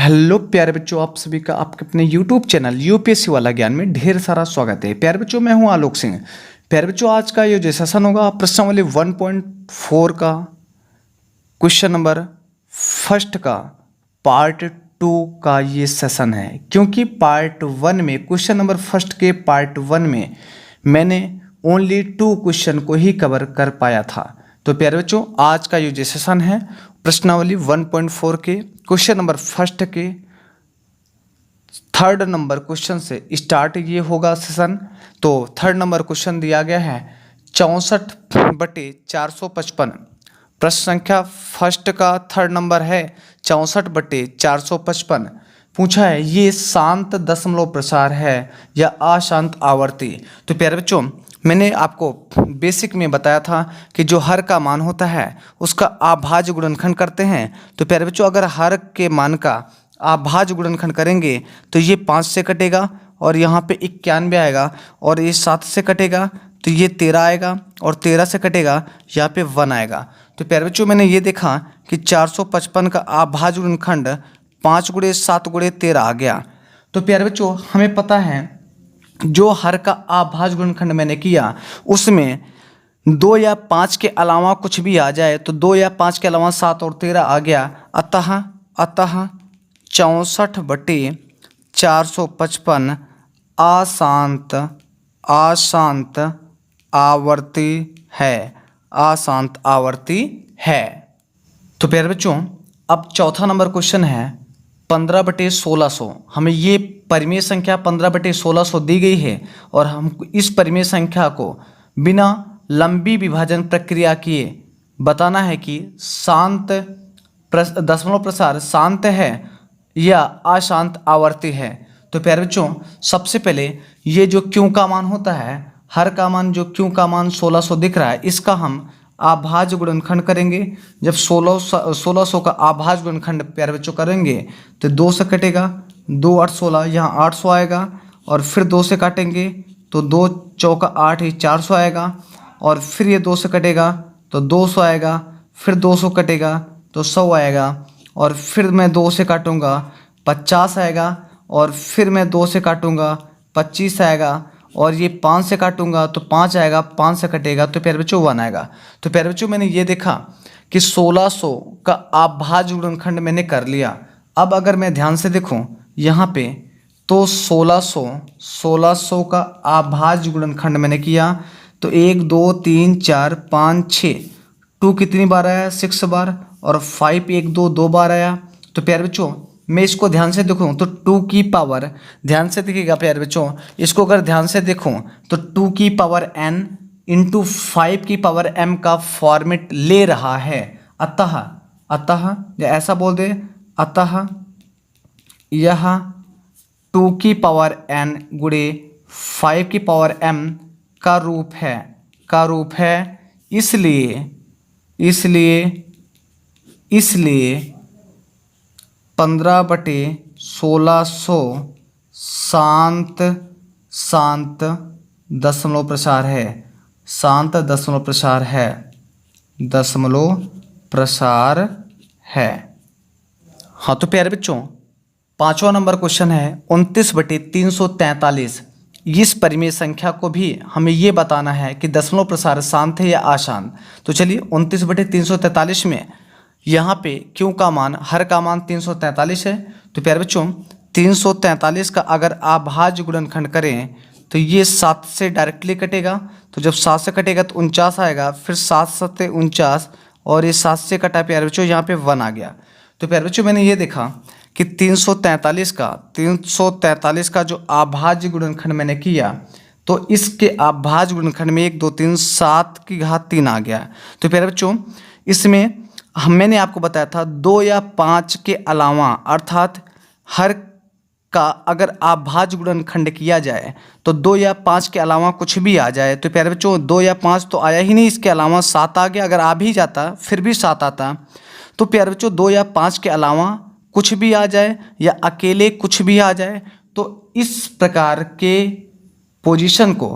Hello प्यारे बच्चों, आप सभी का आपके अपने YouTube चैनल यूपीएससी वाला ज्ञान में ढेर सारा स्वागत है। प्यारे बच्चों, मैं हूं आलोक सिंह। प्यारे बच्चों, आज का ये जो सेशन होगा प्रश्नावली 1.4 का क्वेश्चन नंबर फर्स्ट का पार्ट 2 का ये सेशन है, क्योंकि पार्ट 1 में क्वेश्चन नंबर फर्स्ट के पार्ट 1 में मैंने ओनली 2 क्वेश्चन को ही कवर कर पाया था। तो प्यारे बच्चों, आज का ये जो सेशन है प्रश्नावली 1.4 के क्वेश्चन नंबर फर्स्ट के थर्ड नंबर क्वेश्चन से स्टार्ट ये होगा सेशन। तो थर्ड नंबर क्वेश्चन दिया गया है 64/455। प्रश्न संख्या फर्स्ट का थर्ड नंबर है 64/455। पूछा है ये शांत दशमलव प्रसार है या अशांत आवर्ती। तो प्यारे बच्चों, मैंने आपको बेसिक में बताया था कि जो हर का मान होता है उसका अभाज्य गुणनखंड करते हैं। तो प्यारे बच्चों, अगर हर के मान का अभाज्य गुणनखंड करेंगे तो ये 5 से कटेगा और यहाँ पे 91 आएगा, और ये 7 से कटेगा तो ये 13 आएगा, और 13 से कटेगा यहाँ पे 1 आएगा। तो प्यारे बच्चों, मैंने ये देखा कि 455 का अभाज्य गुणनखंड 5 × 7 × 13 आ गया। तो प्यारे बच्चों, हमें पता है जो हर का अभाज्य गुणनखंड मैंने किया उसमें 2 या 5 के अलावा कुछ भी आ जाए, तो 2 या 5 के अलावा 7 और 13 आ गया। अतः 64/455 अशांत आवर्ती है, अशांत आवर्ती है। तो प्यारे बच्चों, अब चौथा नंबर क्वेश्चन है 15/1600। हमें ये परिमेय संख्या 15/1600 दी गई है और हमको इस परिमेय संख्या को बिना लंबी विभाजन प्रक्रिया किए बताना है कि शांत दशमलव प्रसार शांत है या अशांत आवर्ती है। तो प्यारे बच्चों, सबसे पहले ये जो क्यू का मान होता है, हर का मान जो क्यू का मान 1600 दिख रहा है, इसका हम अभाज्य गुणनखंड करेंगे। जब 1600 का अभाज्य गुणनखंड प्यारे बच्चों करेंगे तो 2 से कटेगा, 2 8 16, यहाँ 800 आएगा, और फिर 2 से काटेंगे तो 2 चौका 8 ही 400 आएगा, और फिर ये 2 से कटेगा तो 200 आएगा, फिर 200 कटेगा तो 100 आएगा, और फिर मैं 2 से काटूंगा 50 आएगा, और फिर मैं 2 से काटूंगा 25 आएगा, और ये 5 से काटूंगा तो 5 आएगा, 5 से कटेगा तो प्यारे बच्चों 1 आएगा। तो प्यारे बच्चों, मैंने ये देखा कि 1600 का अभाज्य गुणनखंड मैंने कर लिया। अब अगर मैं ध्यान से देखूं यहाँ पे, तो 1600 का अभाज्य गुणनखंड मैंने किया तो 1 2 3 4 5 6, 2 कितनी बार आया, 6 बार, और 5 1 2 2 बार आया। तो प्यारे बच्चों, मैं इसको ध्यान से देखूं तो 2 की पावर, ध्यान से देखिएगा प्यारे बच्चों, इसको अगर ध्यान से देखूं तो 2 की पावर n इंटू 5 की पावर m का फॉर्मेट ले रहा है। अतः या ऐसा बोल दे, अतः यह 2 की पावर n गुणे 5 की पावर m का रूप है। इसलिए 15/1600 शांत दशमलव प्रसार है, शांत दशमलव प्रसार है। हाँ, तो प्यारे बच्चों, पांचवा नंबर क्वेश्चन है 29/343। इस परिमेय संख्या को भी हमें ये बताना है कि दशमलव प्रसार शांत है या अशांत। तो चलिए 29/343 में यहाँ पे क्यू का मान, हर का मान 343 है। तो प्यारे बच्चों, 343 का अगर अभाज्य गुणनखंड करें तो ये 7 से डायरेक्टली कटेगा, तो जब 7 से कटेगा तो 49 आएगा, फिर 7 7 49, और ये 7 से कटा प्यारे बच्चों, यहाँ पे 1 आ गया। तो प्यारे बच्चों, मैंने ये देखा कि 343 का जो अभाज्य गुणनखंड मैंने किया तो इसके अभाज्य गुणनखंड में 1 2 3 7 की घात 3 आ गया। तो प्यारे बच्चों, इसमें मैंने आपको बताया था 2 या 5 के अलावा, अर्थात हर का अगर अभाज्य गुणनखंड किया जाए तो 2 या 5 के अलावा कुछ भी आ जाए। तो प्यारे बच्चों, 2 या 5 तो आया ही नहीं, इसके अलावा 7 आ गया। अगर आ भी जाता फिर भी 7 आता। तो प्यारे बच्चों, 2 या 5 के अलावा कुछ भी आ जाए या अकेले कुछ भी आ जाए, तो इस प्रकार के पोजीशन को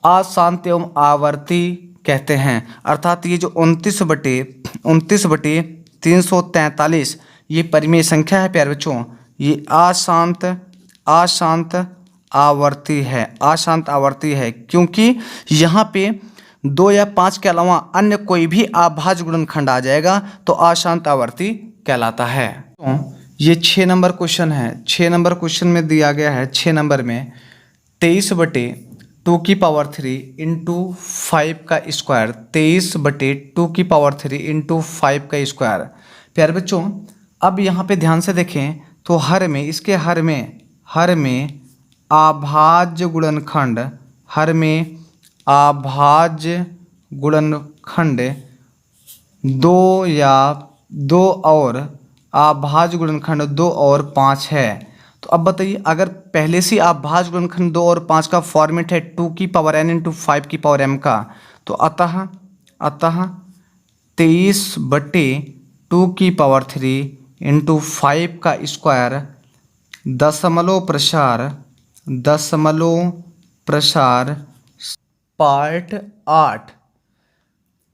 अशांत एवं आवर्ती कहते हैं। अर्थात ये जो 29/343 ये परिमेय संख्या है प्यारे बच्चों, ये अशांत अशांत आवर्ती है, अशांत आवर्ती है, क्योंकि यहाँ पे 2 या 5 के अलावा अन्य कोई भी अभाज्य गुणनखंड आ जाएगा तो अशांत आवर्ती कहलाता है। तो ये 6 नंबर क्वेश्चन है। 6 नंबर क्वेश्चन में दिया गया है, 6 नंबर में 23/2³ इंटू 5 का स्क्वायर, 23/2³ इंटू 5 का स्क्वायर। प्यारे बच्चों, अब यहाँ पे ध्यान से देखें तो हर में, इसके हर में अभाज्य गुणनखंड, हर में अभाज्य गुणनखंड 2 या 2 और अभाज्य गुणनखंड 2 और 5 है। तो अब बताइए, अगर पहले से अभाज्य गुणनखंड 2 और 5 का फॉर्मेट है 2n इंटू 5m का, तो अतः 23/2³ इंटू 5 का स्क्वायर दशमलव प्रसार पार्ट 8।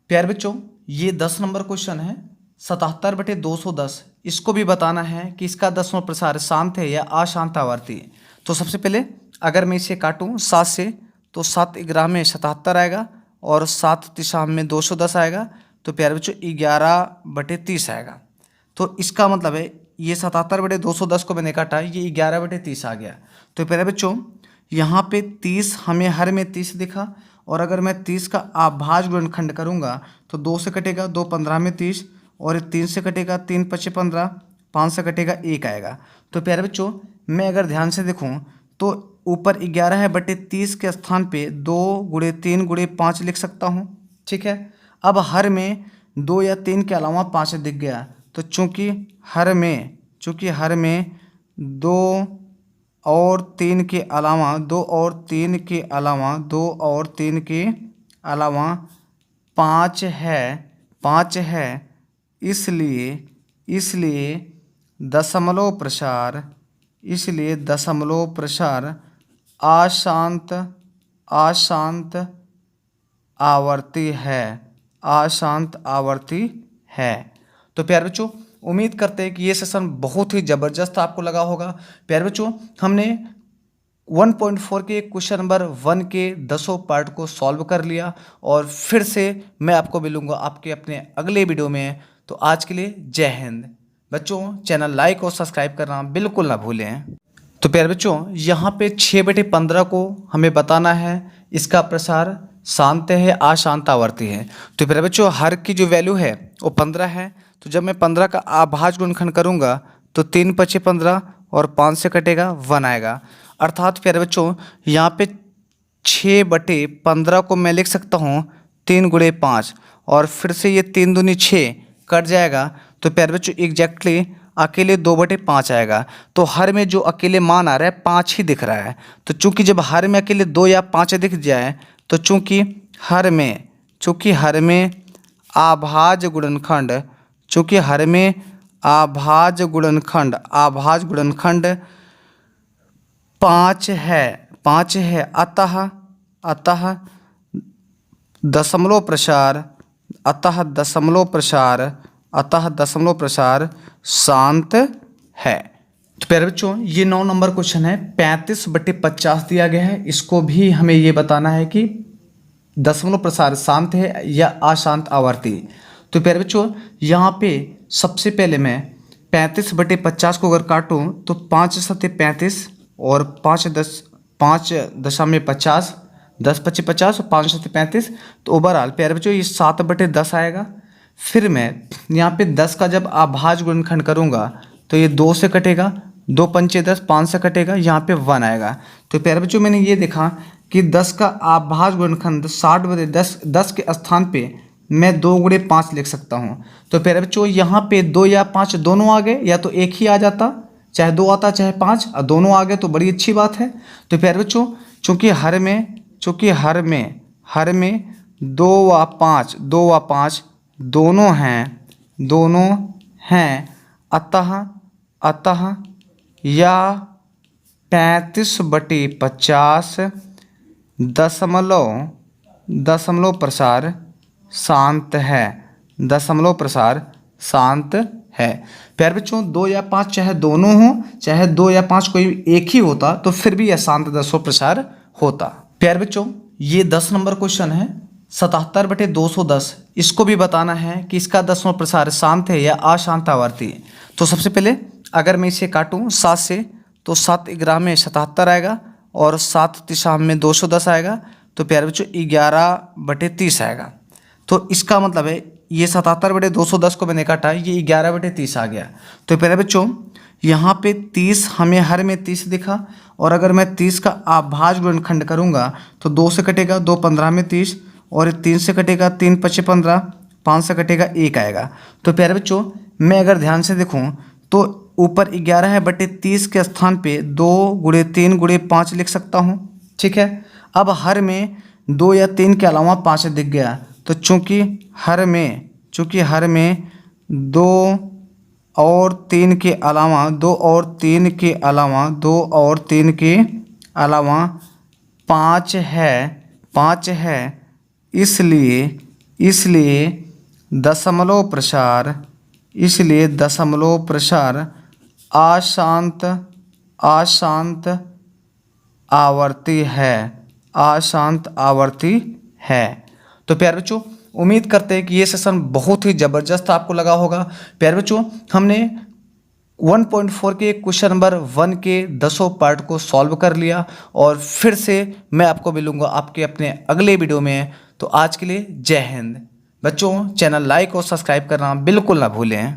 प्यारे बच्चों, ये 10 नंबर क्वेश्चन है। 77/210 इसको भी बताना है कि इसका दशमलव प्रसार शांत है या अशांत आवर्ती। तो सबसे पहले अगर मैं इसे काटूं 7 से, तो 7 11 में 77 आएगा और 7 3 में 210 आएगा। तो प्यारे बच्चों 11/30 आएगा। तो इसका मतलब है ये 77/210 को मैंने काटा, ये 11/30 आ गया। तो प्यारे बच्चों यहाँ पे 30 हमें हर में 30 दिखा, और अगर मैं 30 का अभाज्य गुणनखंड करूँगा तो 2 से कटेगा 2 15 में 30, और 3 से कटेगा 3 5 15, 5 से कटेगा 1 आएगा। तो प्यारे बच्चों मैं अगर ध्यान से देखूँ तो ऊपर 11/30 के स्थान पे 2 × 3 × 5 लिख सकता हूँ। ठीक है, अब हर में 2 या 3 के अलावा 5 दिख गया, तो चूँकि हर में 2 और 3 के अलावा 2 और 3 के अलावा 5 है, इसलिए दशमलव प्रसार अशांत आवर्ती है। तो प्यारे बच्चों उम्मीद करते हैं कि ये सेशन बहुत ही ज़बरदस्त आपको लगा होगा। प्यारे बच्चों हमने 1.4 के क्वेश्चन नंबर 1 के 10 पार्ट को सॉल्व कर लिया, और फिर से मैं आपको मिलूंगा आपके अपने अगले वीडियो में। तो आज के लिए जय हिंद। बच्चों चैनल लाइक और सब्सक्राइब करना बिल्कुल ना भूलें। तो प्यारे बच्चों यहाँ पे 6/15 को हमें बताना है इसका प्रसार शांत है अशांत आवर्ती है। तो प्यारे बच्चों हर की जो वैल्यू है वो 15 है। तो जब मैं 15 का अभाज्य गुणनखंड करूँगा तो 3 5 15 और 5 से कटेगा 1 आएगा। अर्थात प्यारे बच्चों यहाँ पे 6/15 को मैं लिख सकता हूँ 3 × 5, और फिर से ये 3 दूनी 6 कट जाएगा। तो प्यारे बच्चों एग्जैक्टली अकेले 2/5 आएगा। तो हर में जो अकेले मान आ रहा है 5 ही दिख रहा है। तो चूंकि जब हर में अकेले 2 या 5 दिख जाए, तो चूंकि हर में अभाज्य गुणनखंड 5 है, अतः दशमलव प्रसार शांत है। तो प्यारे बच्चों ये 9 नंबर क्वेश्चन है। 35/50 दिया गया है, इसको भी हमें ये बताना है कि दशमलव प्रसार शांत है या अशांत आवर्ती। तो प्यारे बच्चों यहाँ पे सबसे पहले मैं 35/50 को अगर काटूँ तो 5 7 35 और 5 दशा में 50, 10 25 50 और 5 7 35। तो ओवरऑल प्यारे बच्चों ये 7/10 आएगा। फिर मैं यहाँ पे 10 का जब अभाज्य गुणनखंड करूँगा तो ये 2 से कटेगा, 2 पंचे 10, 5 से कटेगा, यहाँ पे 1 आएगा। तो प्यारे बच्चों मैंने ये देखा कि 10 का अभाज्य गुणनखंड 60/10 के स्थान पे मैं 2 × 5 लिख सकता हूँ। तो प्यारे बच्चों यहाँ पे 2 या 5 दोनों आ गए, या तो एक ही आ जाता, चाहे 2 आता चाहे 5, और दोनों आ गए तो बड़ी अच्छी बात है। तो प्यारे बच्चों चूँकि हर में 2 व 5 दोनों हैं, अतः या 35/50 दशमलव प्रसार शांत है। प्यारे बच्चों 2 या 5 चाहे दोनों हो, चाहे 2 या 5 कोई एक ही होता तो फिर भी अशांत दसवां प्रसार होता। प्यारे बच्चों ये 10 नंबर क्वेश्चन है 77/210। इसको भी बताना है कि इसका दसवां प्रसार शांत है या अशांत आवर्ती है। तो सबसे पहले अगर मैं इसे काटूँ 7 से तो 7 ग्राम में 77 आएगा और 7 तिशाम में 210 आएगा। तो प्यारे बच्चों 11/30 आएगा। तो इसका मतलब है ये 77/210 को मैंने काटा, ये 11/30 आ गया। तो प्यारे बच्चों यहाँ पे 30 हमें हर में 30 दिखा, और अगर मैं 30 का अभाज्य गुणनखंड करूँगा तो 2 से कटेगा 2 15 में 30, और 3 से कटेगा 3 5 15, 5 से कटेगा 1 आएगा। तो प्यारे बच्चों मैं अगर ध्यान से देखूँ तो ऊपर 11/30 के स्थान पे 2 × 3 × 5 लिख सकता हूँ। ठीक है, अब हर में 2 या 3 के अलावा 5 दिख गया, तो चूँकि हर में 2 और 3 के अलावा 2 और 3 के अलावा 2 और 3 के अलावा 5 है, इसलिए दशमलव प्रसार अशांत आवर्ती है। तो प्यारे बच्चों उम्मीद करते हैं कि ये सेशन बहुत ही ज़बरदस्त आपको लगा होगा। प्यारे बच्चों हमने 1.4 के क्वेश्चन नंबर 1 के 10 पार्ट को सॉल्व कर लिया, और फिर से मैं आपको मिलूंगा आपके अपने अगले वीडियो में। तो आज के लिए जय हिंद। बच्चों चैनल लाइक और सब्सक्राइब करना बिल्कुल ना भूलें।